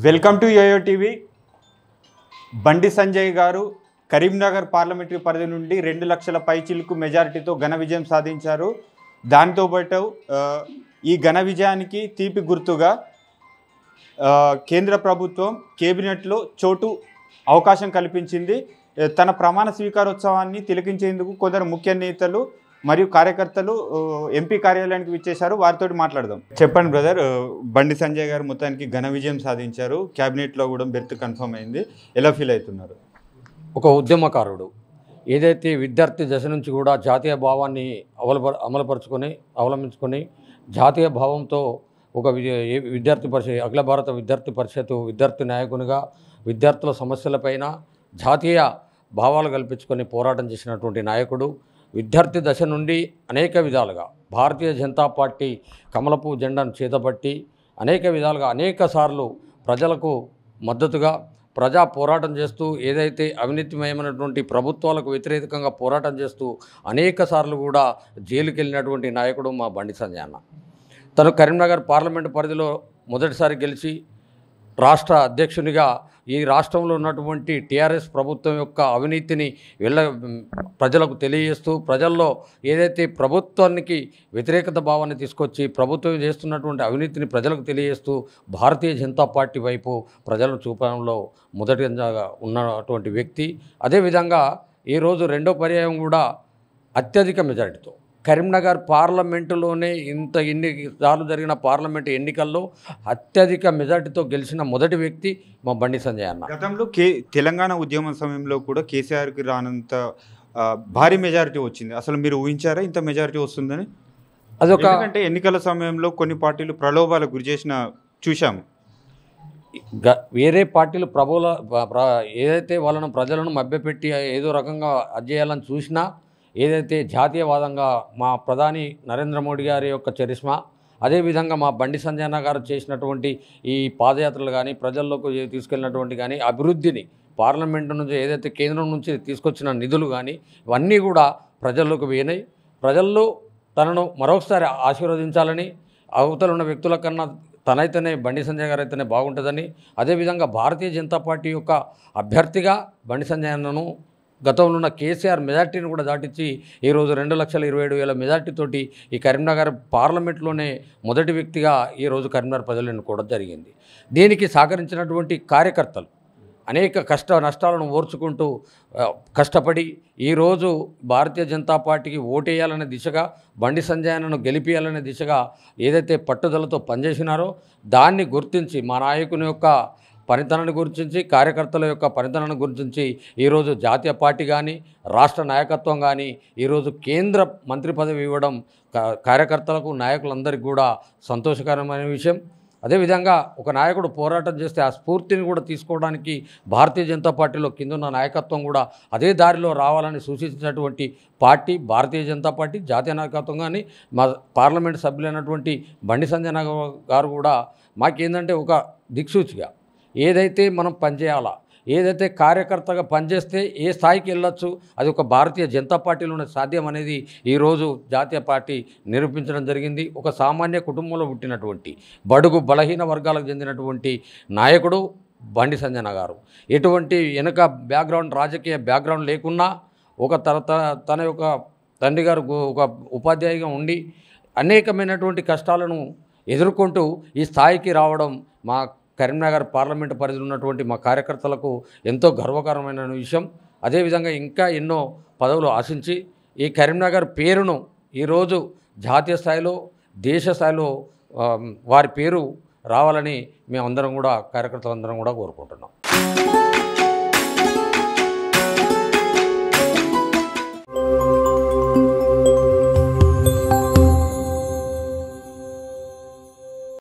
Welcome to yo-yo TV. Bandi Sanjay గారు Karimnagar parliamentary పరిధి నుండి 2 లక్షల పైచిలుకు మెజారిటీతో ఘన విజయం సాధించారు. దానితో పాటు ఈ ఘన విజయానికి తీపి గుర్తుగా కేంద్ర ప్రభుత్వం కేబినెట్లో అవకాశం కల్పించింది. తన ప్రమాణ స్వీకారోత్సవాన్ని తిలకించేందుకు కొందరు ముఖ్య నేతలు మరియు కార్యకర్తలు ఎంపీ కార్యాలయానికి విచ్చేశారు. వారితో మాట్లాడదాం. చెప్పండి బ్రదర్, బండి సంజయ్ గారు మొత్తానికి ఘన విజయం సాధించారు. క్యాబినెట్లో కూడా బెర్త్ కన్ఫర్మ్ అయింది. ఎలా ఫీల్ అవుతున్నారు? ఒక ఉద్యమకారుడు ఏదైతే విద్యార్థి దశ నుంచి కూడా జాతీయ భావాన్ని అవలంబించుకొని జాతీయ భావంతో ఒక విద్యార్థి పరిషత్ అఖిల భారత విద్యార్థి పరిషత్ విద్యార్థి నాయకునిగా విద్యార్థుల సమస్యలపైన జాతీయ భావాలు కల్పించుకొని పోరాటం చేసినటువంటి నాయకుడు. విద్యార్థి దశ నుండి అనేక విధాలుగా భారతీయ జనతా పార్టీ కమలపు జెండాను చేతపట్టి అనేక విధాలుగా అనేక సార్లు ప్రజలకు మద్దతుగా ప్రజా పోరాటం చేస్తూ ఏదైతే అవినీతిమయమైనటువంటి ప్రభుత్వాలకు వ్యతిరేకంగా పోరాటం చేస్తూ అనేక సార్లు కూడా జైలుకి వెళ్ళినటువంటి నాయకుడు మా బండి సంజయ్ అన్న. తను కరీంనగర్ పార్లమెంటు పరిధిలో మొదటిసారి గెలిచి రాష్ట్ర అధ్యక్షునిగా ఈ రాష్ట్రంలో ఉన్నటువంటి టీఆర్ఎస్ ప్రభుత్వం యొక్క అవినీతిని ప్రజలకు తెలియజేస్తూ ప్రజల్లో ఏదైతే ప్రభుత్వానికి వ్యతిరేకత భావాన్ని తీసుకొచ్చి ప్రభుత్వం చేస్తున్నటువంటి అవినీతిని ప్రజలకు తెలియజేస్తూ భారతీయ జనతా పార్టీ వైపు ప్రజలను చూపడంలో మొదటిగా ఉన్నటువంటి వ్యక్తి. అదేవిధంగా ఈరోజు రెండో పర్యాయం కూడా అత్యధిక మెజారిటీతో కరీంనగర్ పార్లమెంటులోనే ఎన్నిసార్లు జరిగిన పార్లమెంటు ఎన్నికల్లో అత్యధిక మెజార్టీతో గెలిచిన మొదటి వ్యక్తి మా బండి సంజయ్ అన్న. గతంలో తెలంగాణ ఉద్యమం సమయంలో కూడా కేసీఆర్కి రానంత భారీ మెజారిటీ వచ్చింది. అసలు మీరు ఊహించారా ఇంత మెజారిటీ వస్తుందని? అదొక అంటే ఎన్నికల సమయంలో కొన్ని పార్టీలు ప్రలోభాలకు గురి చేసిన చూశాము. వేరే పార్టీలు ఏదైతే వాళ్ళను ప్రజలను మభ్యపెట్టి ఏదో రకంగా అధ్యయాలని చూసినా ఏదైతే జాతీయవాదంగా మా ప్రధాని నరేంద్ర మోడీ గారి యొక్క చరిష్మా, అదేవిధంగా మా బండి సంజయ్ అన్న గారు చేసినటువంటి ఈ పాదయాత్రలు కానీ ప్రజల్లోకి తీసుకెళ్ళినటువంటి కానీ అభివృద్ధిని పార్లమెంటు నుంచి ఏదైతే కేంద్రం నుంచి తీసుకొచ్చిన నిధులు కానీ ఇవన్నీ కూడా ప్రజల్లోకి పోయినాయి. ప్రజల్లో తనను మరొకసారి ఆశీర్వదించాలని అవతల ఉన్న వ్యక్తుల కన్నా తనైతేనే బండి సంజయ్ గారు అయితేనే బాగుంటుందని, అదేవిధంగా భారతీయ జనతా పార్టీ యొక్క అభ్యర్థిగా బండి సంజయ్ అన్నను గతంలో ఉన్న కేసీఆర్ మెజార్టీని కూడా దాటించి ఈరోజు 2,27,000 మెజార్టీతోటి ఈ కరీంనగర్ పార్లమెంట్లోనే మొదటి వ్యక్తిగా ఈరోజు కరీంనగర్ ప్రజలు ఎన్నుకోవడం జరిగింది. దీనికి సహకరించినటువంటి కార్యకర్తలు అనేక నష్టాలను ఓర్చుకుంటూ కష్టపడి ఈరోజు భారతీయ జనతా పార్టీకి ఓటేయాలనే దిశగా బండి సంజయ్ అన్నను గెలిపియాలనే దిశగా ఏదైతే పట్టుదలతో పనిచేసినారో దాన్ని గుర్తించి మా నాయకుని యొక్క పనితనాన్ని గురించి కార్యకర్తల యొక్క పనితనాన్ని గురించి ఈరోజు జాతీయ పార్టీ కానీ రాష్ట్ర నాయకత్వం కానీ ఈరోజు కేంద్ర మంత్రి పదవి ఇవ్వడం కార్యకర్తలకు నాయకులందరికీ కూడా సంతోషకరమైన విషయం. అదేవిధంగా ఒక నాయకుడు పోరాటం చేస్తే ఆ స్ఫూర్తిని కూడా తీసుకోవడానికి భారతీయ జనతా పార్టీలో కిందున్న నాయకత్వం కూడా అదే దారిలో రావాలని సూచించినటువంటి పార్టీ భారతీయ జనతా పార్టీ. జాతీయ నాయకత్వం కానీ మా పార్లమెంట్ సభ్యులైనటువంటి బండి సంజయ్ గారు కూడా మాకేందంటే ఒక దిక్సూచిగా ఏదైతే మనం పనిచేయాలా, ఏదైతే కార్యకర్తగా పనిచేస్తే ఏ స్థాయికి వెళ్ళొచ్చు అది ఒక భారతీయ జనతా పార్టీలోనే సాధ్యం అనేది ఈరోజు జాతీయ పార్టీ నిరూపించడం జరిగింది. ఒక సామాన్య కుటుంబంలో పుట్టినటువంటి బడుగు బలహీన వర్గాలకు చెందినటువంటి నాయకుడు బండి సంజయ్ గారు. ఎటువంటి వెనుక రాజకీయ బ్యాక్గ్రౌండ్ లేకున్నా తన యొక్క తండ్రి గారు ఒక ఉపాధ్యాయుగా ఉండి అనేకమైనటువంటి కష్టాలను ఎదుర్కొంటూ ఈ స్థాయికి రావడం మా కరీంనగర్ పార్లమెంటు పరిధిలో ఉన్నటువంటి మా కార్యకర్తలకు ఎంతో గర్వకారమైన విషయం. అదేవిధంగా ఇంకా ఎన్నో పదవులు ఆశించి ఈ కరీంనగర్ పేరును ఈరోజు జాతీయ స్థాయిలో దేశ స్థాయిలో వారి పేరు రావాలని మేమందరం కూడా కార్యకర్తలందరం కూడా కోరుకుంటున్నాం.